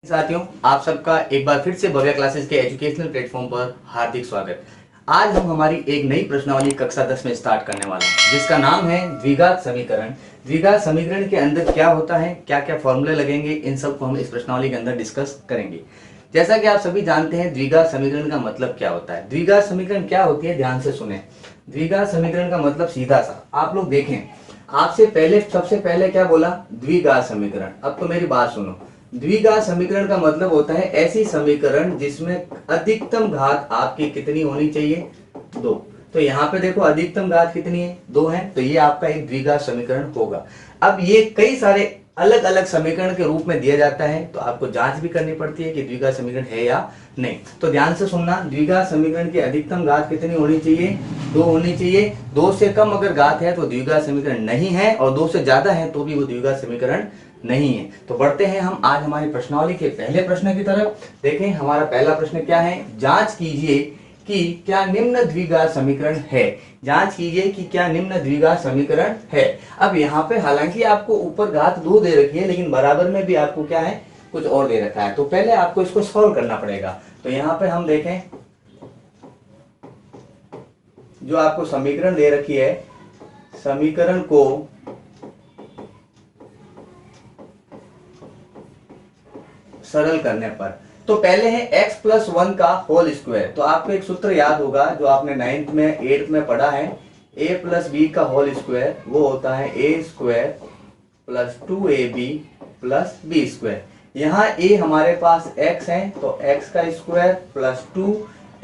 साथियों, आप सबका एक बार फिर से भव्य क्लासेस के एजुकेशनल प्लेटफॉर्म पर हार्दिक स्वागत। आज हम हमारी एक नई प्रश्नावली कक्षा 10 में स्टार्ट करने वाले हैं, जिसका नाम है द्विघात समीकरण। द्विघात समीकरण के अंदर क्या होता है, क्या क्या फॉर्मूले लगेंगे, इन सब को हम इस प्रश्नावली के अंदर डिस्कस करेंगे। जैसा कि आप सभी जानते हैं, द्विघात समीकरण का मतलब क्या होता है। द्विघात समीकरण क्या होती है, ध्यान से सुने। द्विघात समीकरण का मतलब सीधा सा आप लोग देखें, आपसे पहले सबसे पहले क्या बोला, द्विघात समीकरण। अब तो मेरी बात सुनो, द्विघात समीकरण का मतलब होता है ऐसी समीकरण जिसमें अधिकतम घात आपकी कितनी होनी चाहिए, 2। तो यहाँ पे देखो अधिकतम घात कितनी है, 2 है, तो ये आपका एक द्विघात समीकरण होगा। अब ये कई सारे अलग अलग समीकरण के रूप में दिया जाता है, तो आपको जांच भी करनी पड़ती है कि द्विघात समीकरण है या नहीं। तो ध्यान से सुनना, द्विघात समीकरण की अधिकतम घात कितनी होनी चाहिए, 2 होनी चाहिए। 2 से कम अगर घात है तो द्विघात समीकरण नहीं है, और 2 से ज्यादा है तो भी वो द्विघात समीकरण नहीं है। तो बढ़ते हैं हम आज हमारी प्रश्नावली के पहले प्रश्न की तरफ। देखें हमारा पहला प्रश्न क्या है, जांच कीजिए कि क्या निम्न द्विघात समीकरण है। जांच कीजिए कि क्या निम्न द्विघात समीकरण है। अब यहाँ पे हालांकि आपको ऊपर घात 2 दे रखी है, लेकिन बराबर में भी आपको क्या है, कुछ और दे रखा है। तो पहले आपको इसको सॉल्व करना पड़ेगा। तो यहाँ पे हम देखें, जो आपको समीकरण दे रखी है, समीकरण को सरल करने पर, तो पहले है x प्लस 1 का होल स्क्वायर। तो आपको एक सूत्र याद होगा जो आपने 9th में 8th में पढ़ा है, a प्लस बी का होल स्क्वायर, वो होता है a square plus 2ab plus b square. यहाँ a हमारे पास x है, तो x का स्क्वायर प्लस 2,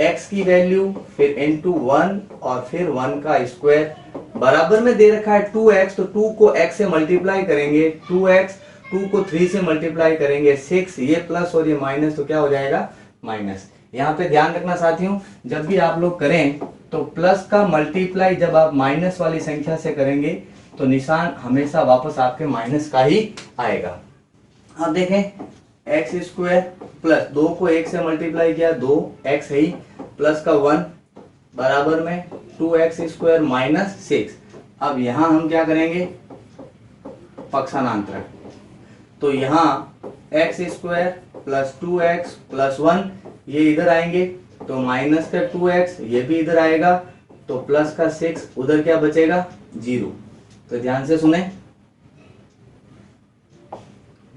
x की वैल्यू फिर इंटू 1 और फिर 1 का स्क्वायर, बराबर में दे रखा है 2x, तो 2 को x से मल्टीप्लाई करेंगे 2x, 2 को 3 से मल्टीप्लाई करेंगे 6, ये प्लस और ये माइनस, तो क्या हो जाएगा, माइनस। यहाँ पे ध्यान रखना साथियों, जब भी आप लोग करें तो प्लस का मल्टीप्लाई जब आप माइनस वाली संख्या से करेंगे तो निशान हमेशा वापस आपके माइनस का ही आएगा। अब देखें एक्स स्क्वायर प्लस 2 को 1 से मल्टीप्लाई किया, 2x है ही, प्लस का 1 बराबर में 2x स्क्वायर माइनस 6। अब यहां हम क्या करेंगे, पक्षांतरण। तो यहाँ x square plus 2x plus 1 ये इधर आएंगे, तो माइनस का 2x ये भी इधर आएगा, तो प्लस का 6 उधर क्या बचेगा, 0। तो ध्यान से सुने,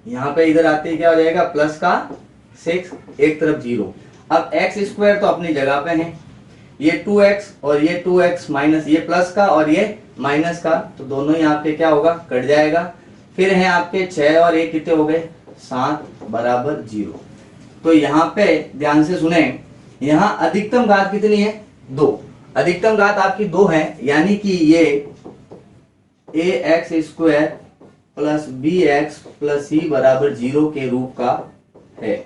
यहाँ पे इधर आते ही क्या हो जाएगा, प्लस का 6 एक तरफ 0। अब एक्स स्क्वायर तो अपनी जगह पे है, ये 2x और ये 2x माइनस ये प्लस का और ये माइनस का, तो दोनों ही आपके क्या होगा, कट जाएगा। फिर है आपके 6 और 1 कितने हो गए, 7 बराबर 0। तो यहाँ पे ध्यान से सुने, यहाँ अधिकतम घात कितनी है, 2। अधिकतम घात आपकी 2 है, यानी कि ये ax square plus bx plus c बराबर 0 के रूप का है,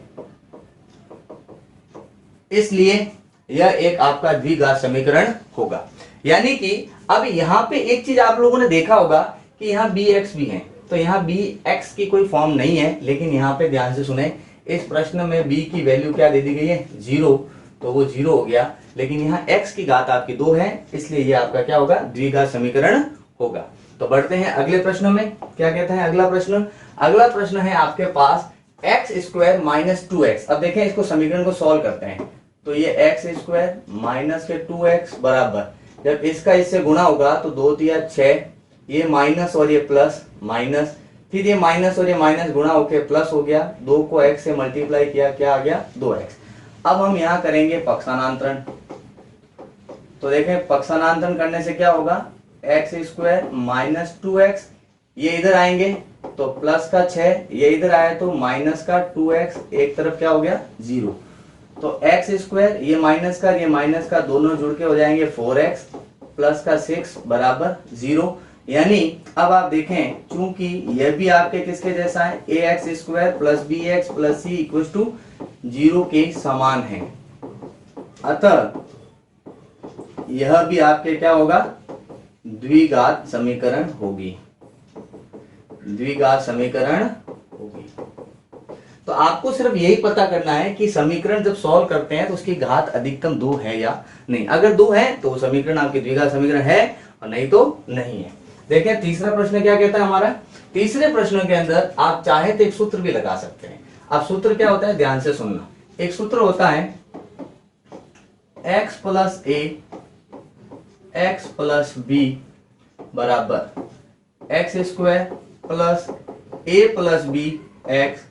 इसलिए यह एक आपका द्विघात समीकरण होगा। यानी कि अब यहाँ पे एक चीज आप लोगों ने देखा होगा कि यहाँ bx भी है, तो यहाँ bx की कोई फॉर्म नहीं है, लेकिन यहाँ पे ध्यान से सुने, इस प्रश्न में b की वैल्यू क्या दे दी गई है, 0, तो वो 0 हो गया। लेकिन यहाँ x की घात आपकी 2 है, इसलिए ये आपका क्या होगा, द्विघात समीकरण होगा। तो बढ़ते हैं अगले प्रश्न में। क्या कहता है अगला प्रश्न, अगला प्रश्न है आपके पास एक्स स्क्वायर माइनस 2x। अब देखें इसको, समीकरण को सॉल्व करते हैं। तो ये एक्स स्क्वायर माइनस के 2x बराबर, जब इसका इससे गुणा होगा तो 2 तिया 6, ये माइनस और ये प्लस माइनस, फिर ये माइनस और ये माइनस गुणा होके प्लस हो गया, 2 को x से मल्टीप्लाई किया, क्या आ गया, 2x। अब हम यहाँ करेंगे पक्षांतरण। तो देखें पक्षांतरण करने से क्या होगा, एक्स स्क्वायर माइनस 2x, ये इधर आएंगे तो प्लस का 6, ये इधर आया तो माइनस का 2x, एक तरफ क्या हो गया, 0। तो एक्स स्क्वायर ये माइनस का दोनों जुड़ के हो जाएंगे 4x प्लस का 6 बराबर 0। यानी अब आप देखें, चूंकि यह भी आपके किसके जैसा है, ax square plus bx plus c equal to 0 के समान है, अतः यह भी आपके क्या होगा, द्विघात समीकरण होगी, द्विघात समीकरण होगी। तो आपको सिर्फ यही पता करना है कि समीकरण जब सॉल्व करते हैं तो उसकी घात अधिकतम 2 है या नहीं। अगर 2 है तो समीकरण आपकी द्विघात समीकरण है, और नहीं तो नहीं है। देखें तीसरा प्रश्न क्या कहता है हमारा। तीसरे प्रश्न के अंदर आप चाहे तो एक सूत्र भी लगा सकते हैं। अब सूत्र क्या होता है, ध्यान से सुनना। एक सूत्र होता है x प्लस ए एक्स प्लस बी बराबर एक्स स्क्वायर प्लस ए प्लस बी एक्स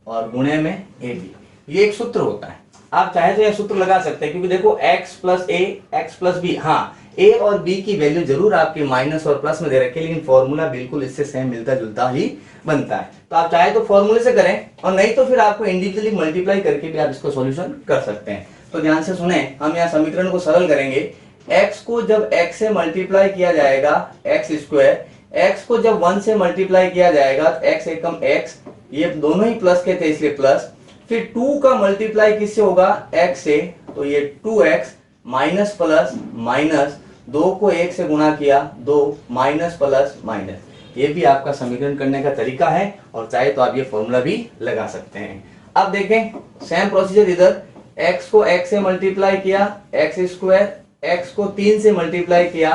और गुणे में ए बी। ये एक सूत्र होता है। आप चाहे तो यह सूत्र लगा सकते हैं, क्योंकि देखो x प्लस ए एक्स प्लस बी, हाँ ए और बी की वैल्यू जरूर आपके माइनस और प्लस में दे रखी है, लेकिन फॉर्मूला बिल्कुल इससे सेम मिलता जुलता ही बनता है। तो आप चाहे तो फॉर्मूले से करें और नहीं तो फिर आपको इंडिविजुअली मल्टीप्लाई करके भी आप इसको सॉल्यूशन कर सकते हैं। तो ध्यान से सुने, हम यहाँ समीकरण को सरल करेंगे। x को जब x से मल्टीप्लाई किया जाएगा एक्स स्क्वायर, x को जब 1 से मल्टीप्लाई किया जाएगा तो x एकम x, ये दोनों ही प्लस के थे इसलिए प्लस, फिर 2 का मल्टीप्लाई किससे होगा x से, तो ये 2x माइनस प्लस माइनस 2 को 1 से गुणा किया 2 माइनस प्लस माइनस। ये भी आपका समीकरण करने का तरीका है और चाहे तो आप ये फॉर्मूला भी लगा सकते हैं। अब देखें सेम प्रोसीजर, इधर x को x से मल्टीप्लाई किया एक्स स्क्वायर, x को 3 से मल्टीप्लाई किया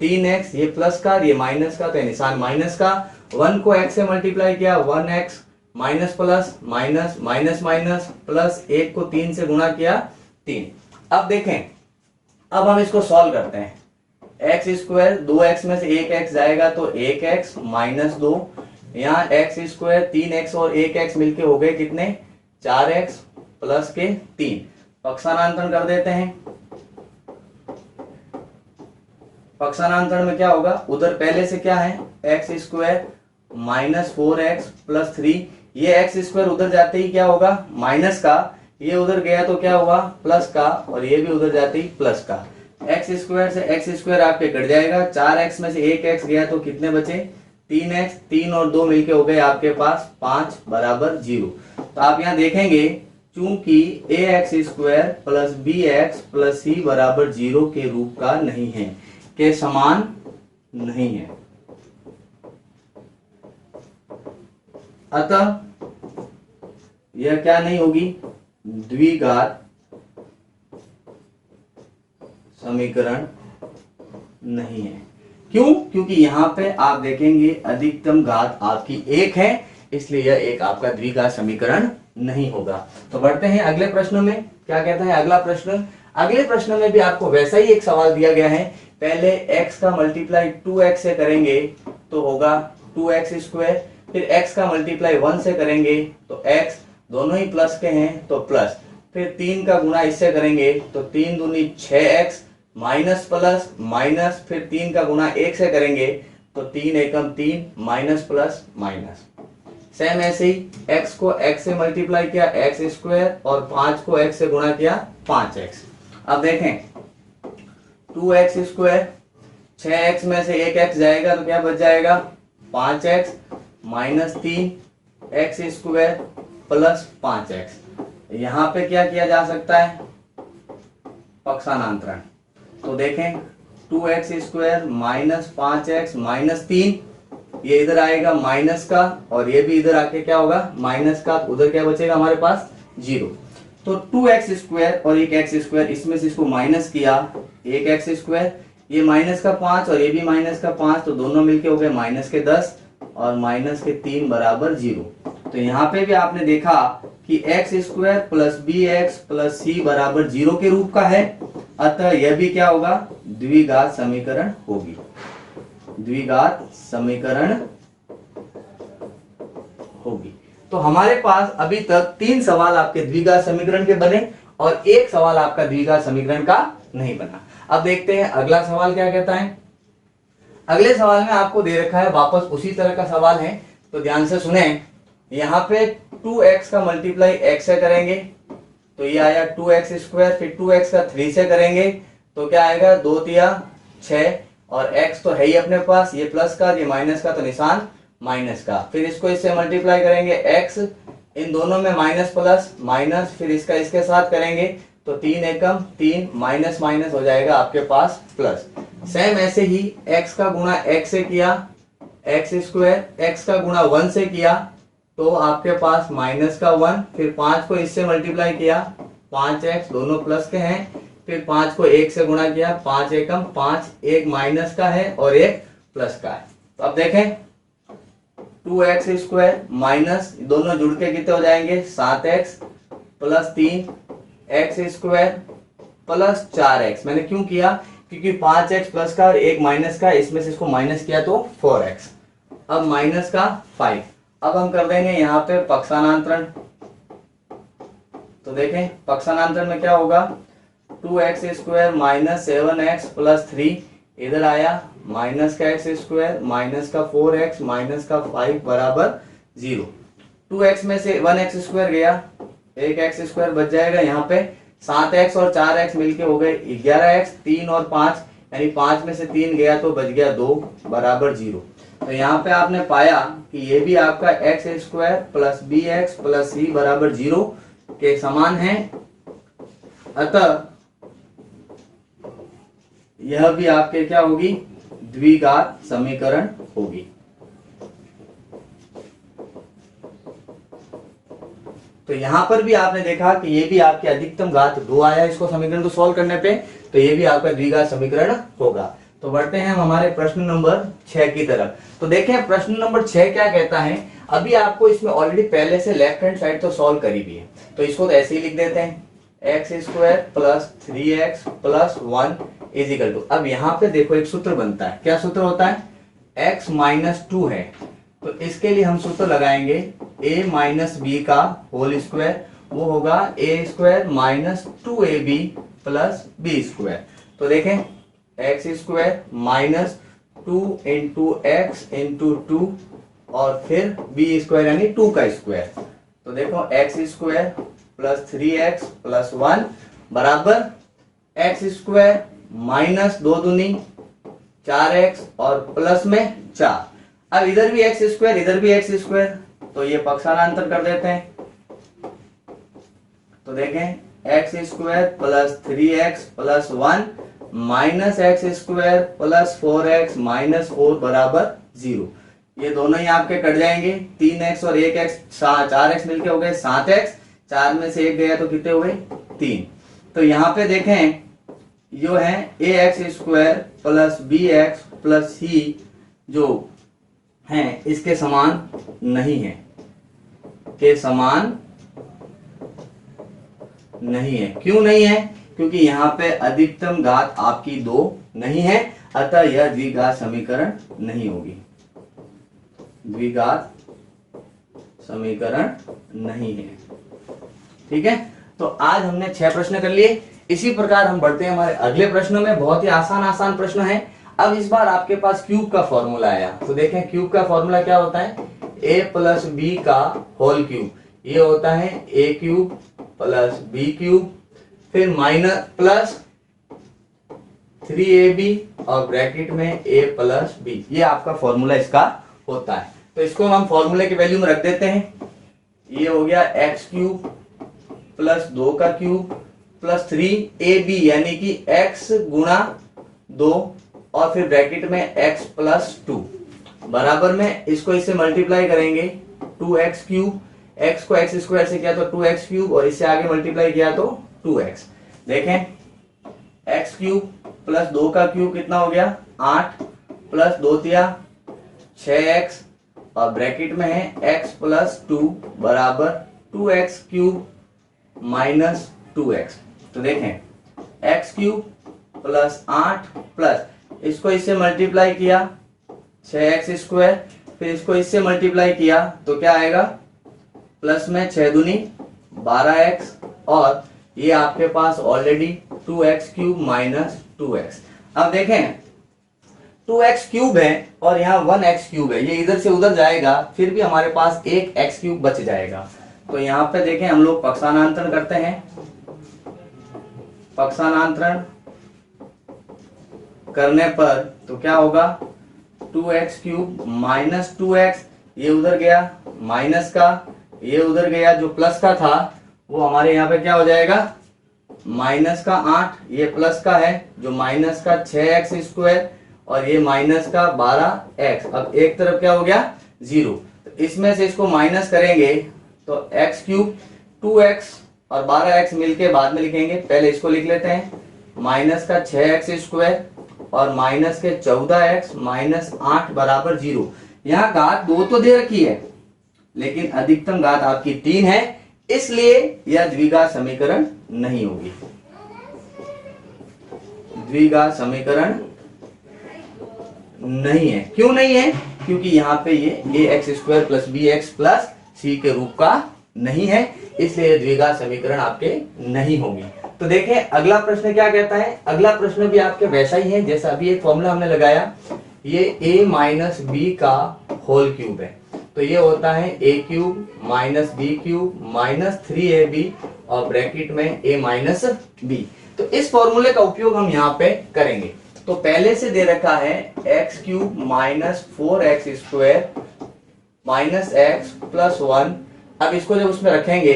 3x, ये प्लस का ये माइनस का, तो निशान माइनस का। 1 को x से मल्टीप्लाई किया 1x minus plus minus minus minus plus, 1 को 3 से गुणा किया 3। अब देखें, अब हम इसको सॉल्व करते हैं। एक्स स्क्वायर 2x में से 1x जाएगा तो 1x माइनस 2, यहाँ एक्स स्क्वायर 3x और 1x मिलके हो गए कितने 4x प्लस के 3। पक्षांतरण कर देते हैं। पक्षांतरण में क्या होगा, उधर पहले से क्या है x square minus 4x plus 3, ये एक्स स्क्वायर उधर जाते ही क्या होगा माइनस का, ये उधर गया तो क्या हुआ प्लस का, और ये भी उधर जाते ही प्लस का। एक्स स्क्वायर से एक्स स्क्वायर आपके कट जाएगा, 4x में से 1x गया तो कितने बचे 3x, 3 और 2 मिलके हो गए आपके पास 5 बराबर 0। तो आप यहाँ देखेंगे चूंकि ax square plus bx plus c बराबर 0 के रूप का नहीं है, के समान नहीं है, अतः यह क्या नहीं होगी द्विघात समीकरण नहीं है। क्यों, क्योंकि यहाँ पे आप देखेंगे अधिकतम घात आपकी 1 है, इसलिए यह एक आपका द्विघात समीकरण नहीं होगा। तो बढ़ते हैं अगले प्रश्न में। क्या कहता है अगला प्रश्न, अगले प्रश्न में भी आपको वैसा ही एक सवाल दिया गया है। पहले x का मल्टीप्लाई 2x से करेंगे तो होगा 2x स्क्वायर, फिर x का मल्टीप्लाई 1 से करेंगे तो x, दोनों ही प्लस के हैं तो प्लस, फिर 3 का गुणा इससे करेंगे तो 3 दूनी 6x माइनस प्लस माइनस, फिर 3 का गुणा 1 से करेंगे तो 3 एकम 3 माइनस प्लस माइनस। सेम ऐसे ही x को x से मल्टीप्लाई किया एक्स स्क्वायर और 5 को x से गुणा किया 5x। अब देखें 2x स्क्वायर, 6x में से 1x जाएगा तो क्या बच जाएगा 5x minus 3x square plus 5x। यहाँ पे क्या किया जा सकता है पक्षांतरण, तो देखें 2x square minus 5x minus 3, ये इधर आएगा माइनस का और ये भी इधर आके क्या होगा माइनस का, उधर क्या बचेगा हमारे पास 0। तो 2x स्क्वायर और एक एक्स स्क्वायर, इसमें से इसको माइनस किया एक एक्स स्क्वायर, ये माइनस का 5 और ये भी माइनस का 5, तो दोनों मिलके हो गए माइनस के 10 और माइनस के 3 बराबर 0। तो यहाँ पे भी आपने देखा कि x square plus b x plus c बराबर 0 के रूप का है, अतः यह भी क्या होगा द्विघात समीकरण होगी, द्विघात समीकरण होगी। तो हमारे पास अभी तक 3 सवाल आपके द्विघात समीकरण के बने और 1 सवाल आपका द्विघात समीकरण का नहीं बना। अब देखते हैं अगला सवाल क्या कहता है। अगले सवाल में आपको दे रखा है वापस उसी तरह का सवाल है, तो ध्यान से सुने। यहाँ पे 2x का मल्टीप्लाई x से करेंगे तो ये आया 2x स्क्वायर, फिर 2x का 3 से करेंगे तो क्या आएगा 2 तिया 6, और x तो है ही अपने पास, ये प्लस का ये माइनस का तो निशान माइनस का, फिर इसको इससे मल्टीप्लाई करेंगे x, इन दोनों में माइनस प्लस माइनस, फिर इसका इसके साथ करेंगे तो 3 एकम 3 माइनस माइनस हो जाएगा आपके पास प्लस। सेम ऐसे ही x का गुणा x से किया एक्स स्क्वायर, x का गुणा 1 से किया तो आपके पास माइनस का 1, फिर 5 को इससे मल्टीप्लाई किया 5x, दोनों प्लस के हैं, फिर 5 को 1 से गुणा किया 5 एकम 5, एक माइनस का है और एक प्लस का है। तो अब देखें 2x² माइनस दोनों जुड़ के कितने हो जाएंगे 7x plus 3x² plus 4x। मैंने क्यों किया, क्योंकि 5x प्लस का और एक माइनस का, इसमें से इसको माइनस किया तो 4x, अब माइनस का 5। अब हम कर देंगे यहाँ पे पक्षांतरण। तो देखें पक्षांतरण में क्या होगा, 2x² माइनस 7x प्लस 3 इधर आया, माइनस का x² माइनस का 4x माइनस का 5 बराबर 0। 2x में से 1x² गया, एक x² बच जाएगा। यहाँ पे 7x और 4x मिलके हो गए 11x, 3 और 5 यानी 5 में से 3 गया तो बच गया 2 बराबर 0। तो यहाँ पे आपने पाया कि ये भी आपका x² plus bx plus c बराबर 0 के समान है, अतः यह भी आपके क्या होगी, द्विघात समीकरण होगी। तो यहां पर भी आपने देखा कि ये भी आपकी अधिकतम घात 2 आया इसको समीकरण को सॉल्व करने पे, तो ये भी आपका द्विघात समीकरण होगा। तो बढ़ते हैं हम हमारे प्रश्न नंबर 6 की तरफ। तो देखें प्रश्न नंबर 6 क्या कहता है। अभी आपको इसमें ऑलरेडी पहले से लेफ्ट हैंड साइड तो सॉल्व करी भी है, तो इसको तो ऐसे ही लिख देते हैं, x² plus 3x plus 1 is equal to. अब यहाँ पे देखो एक सूत्र बनता है, क्या सूत्र होता है, x माइनस 2 है तो इसके लिए हम सूत्र लगाएंगे a माइनस बी का होल स्क्वायर, वो होगा a² minus 2ab plus b²। तो देखें x² minus 2 into x into 2 और फिर b² यानी 2 का स्क्वायर। तो देखो x² प्लस 3x प्लस 1 बराबर x² माइनस 2 दूनी 4x और प्लस में 4। अब इधर भी x² इधर भी x², तो ये पक्षांतर कर देते हैं। तो देखें x² plus 3x plus 1 minus x² plus 4x minus 4 बराबर 0। ये दोनों ही आपके कट जाएंगे, 3x और 1x 4x मिलके हो गए 7x, 4 में से 1 गया तो कितने हुए 3। तो यहाँ पे देखें जो है ax² plus bx plus c जो है इसके समान नहीं है, के समान नहीं है। क्यों नहीं है, क्योंकि यहाँ पे अधिकतम घात आपकी 2 नहीं है, अतः यह द्विघात समीकरण नहीं होगी, द्विघात समीकरण नहीं है। ठीक है, तो आज हमने 6 प्रश्न कर लिए। इसी प्रकार हम बढ़ते हैं हमारे अगले प्रश्नों में। बहुत ही आसान प्रश्न है। अब इस बार आपके पास क्यूब का फॉर्मूला आया, तो देखें क्यूब का फॉर्मूला क्या होता है, a प्लस बी का होल क्यूब, ये होता है a³ प्लस b³ फिर माइनस प्लस 3ab और ब्रैकेट में a प्लस b, ये आपका फॉर्मूला इसका होता है। तो इसको हम फॉर्मूले की वैल्यू में रख देते हैं। ये हो गया x³ प्लस 2 का क्यूब प्लस 3ab यानी कि x गुणा 2 और फिर ब्रैकेट में x प्लस 2 बराबर में इसको इससे मल्टीप्लाई करेंगे 2x³, x को x² से किया तो 2x³ और इससे आगे मल्टीप्लाई किया तो 2x। देखें x³ प्लस 2 का क्यूब कितना हो गया 8 प्लस 2 तिया 6x और ब्रैकेट में है x प्लस 2 बराबर 2x³ माइनस 2x। तो देखें x³ प्लस 8 प्लस इसको इससे मल्टीप्लाई किया 6x², फिर इसको इससे मल्टीप्लाई किया तो क्या आएगा प्लस में 6 दूनी 12x और ये आपके पास ऑलरेडी 2x³ माइनस 2x। अब देखें 2x³ है और यहाँ 1x³ है, ये इधर से उधर जाएगा फिर भी हमारे पास एक x³ बच जाएगा। तो यहाँ पे देखें हम लोग पक्षांतरण करते हैं, पक्षांतरण करने पर तो क्या होगा 2x³ माइनस 2x, ये उधर गया माइनस का, ये उधर गया जो प्लस का था वो हमारे यहाँ पे क्या हो जाएगा माइनस का 8, ये प्लस का है जो माइनस का 6x² और ये माइनस का 12x। अब एक तरफ क्या हो गया 0, तो इसमें से इसको माइनस करेंगे तो x³ 2x और 12x मिलके बाद में लिखेंगे, पहले इसको लिख लेते हैं माइनस का 6x² और माइनस के 14x माइनस 8 बराबर 0। यहाँ घात 2 तो दे रखी है, लेकिन अधिकतम घात आपकी 3 है, इसलिए यह द्विघात समीकरण नहीं होगी। द्विघात समीकरण नहीं है। क्यों नहीं है? क्योंकि यहाँ पे ये ax² plus bx plus c के रूप का नहीं है, इसलिए द्विघात समीकरण आपके नहीं होगी। तो देखें अगला प्रश्न क्या कहता है। अगला प्रश्न भी आपके वैसा ही है जैसा अभी एक फॉर्मूला हमने लगाया, ये a माइनस बी का होल क्यूब है, तो ये होता है a cube minus b cube minus 3ab और ब्रैकेट में a माइनस बी। तो इस फॉर्मूले का उपयोग हम यहाँ पे करेंगे। तो पहले से दे रखा है x cube minus 4x² minus x plus 1। अब इसको जब उसमें रखेंगे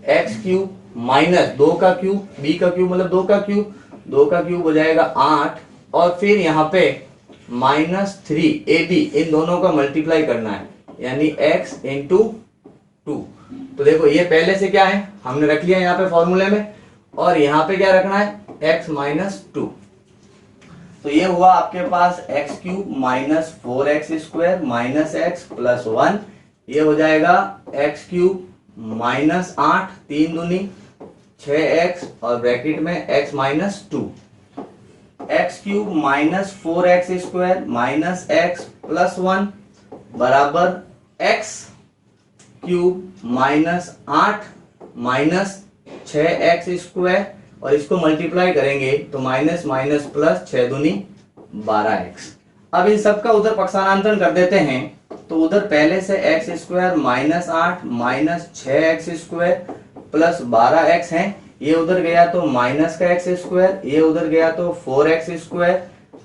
एक्स क्यूब माइनस 2 का क्यूब, बी का क्यूब मतलब 2 का क्यूब, 2 का क्यूब हो जाएगा 8, और फिर यहाँ पे माइनस 3ab, इन दोनों का मल्टीप्लाई करना है, यानी x इंटू 2। तो देखो ये पहले से क्या है हमने रख लिया यहाँ पे फॉर्मूले में, और यहाँ पे क्या रखना है x माइनस 2। तो ये हुआ आपके पास x cube minus 4x² minus x plus 1, ये हो जाएगा एक्स क्यूब माइनस 8 3 दूनी 6x और ब्रैकेट में x minus 2, x cube minus 4x² minus x plus 1 बराबर x cube minus 8 minus 6x², और इसको मल्टीप्लाई करेंगे तो माइनस माइनस प्लस 6 दूनी 12x। अब इन सब का उधर पक्षांतरण कर देते हैं, तो उधर पहले से x² minus 8 minus 6x² plus 12x है, ये उधर गया तो माइनस का x², ये उधर गया तो 4x²,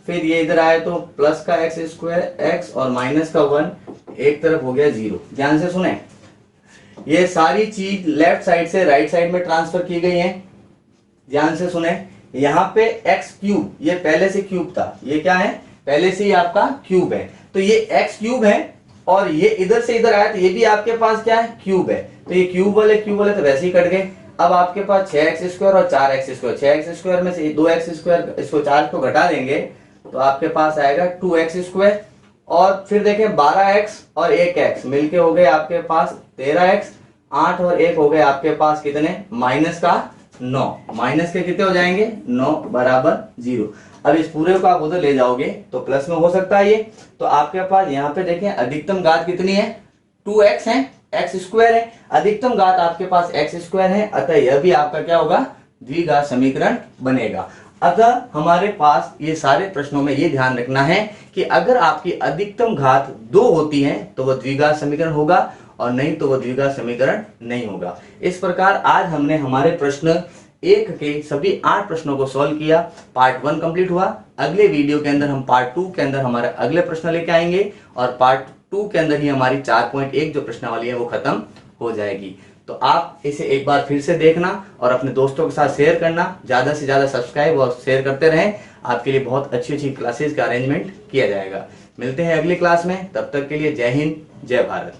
फिर ये इधर आया तो प्लस का x², x और माइनस का 1, एक तरफ हो गया 0। ध्यान से सुने, ये सारी चीज लेफ्ट साइड से राइट साइड में ट्रांसफर की गई है। ध्यान से सुने, यहाँ पे एक्स क्यूब, ये पहले से क्यूब था, ये क्या है पहले से ही आपका क्यूब है, तो ये एक्स क्यूब है, और ये इधर से इधर आया तो ये भी आपके पास क्या है क्यूब है, तो ये क्यूब वाले तो वैसे ही कट गए। अब आपके पास 6x² और 4x², 6x² में से 2x², इसको 4 को घटा देंगे तो आपके पास आएगा 2x², और फिर देखें 12x और 1x मिलके हो गए आपके पास 13x, 8 और 1 हो गए आपके पास कितने माइनस का 9, माइनस के कितने हो जाएंगे 9 बराबर 0। अब इस पूरे को आप उधर ले जाओगे तो प्लस में हो सकता है ये, तो आपके पास यहाँ पे देखें अधिकतम घात कितनी है 2x है, x² है, अधिकतम घात आपके पास x² है, अतः यह भी आपका क्या होगा द्विघात समीकरण बनेगा। अतः हमारे पास ये सारे प्रश्नों में ये ध्यान रखना है कि अगर आपकी अधिकतम घात 2 होती है तो वह द्विघात समीकरण होगा, और नहीं तो वह द्विघात समीकरण नहीं होगा। इस प्रकार आज हमने हमारे प्रश्न 1 के सभी 8 प्रश्नों को सॉल्व किया। पार्ट 1 कंप्लीट हुआ। अगले वीडियो के अंदर हम पार्ट 2 के अंदर हमारे अगले प्रश्न लेके आएंगे, और पार्ट 2 के अंदर ही हमारी 4.1 जो प्रश्नावली है वो खत्म हो जाएगी। तो आप इसे एक बार फिर से देखना और अपने दोस्तों के साथ शेयर करना, ज्यादा से ज्यादा सब्सक्राइब और शेयर करते रहें। आपके लिए बहुत अच्छी अच्छी क्लासेस का अरेंजमेंट किया जाएगा। मिलते हैं अगली क्लास में, तब तक के लिए जय हिंद जय भारत।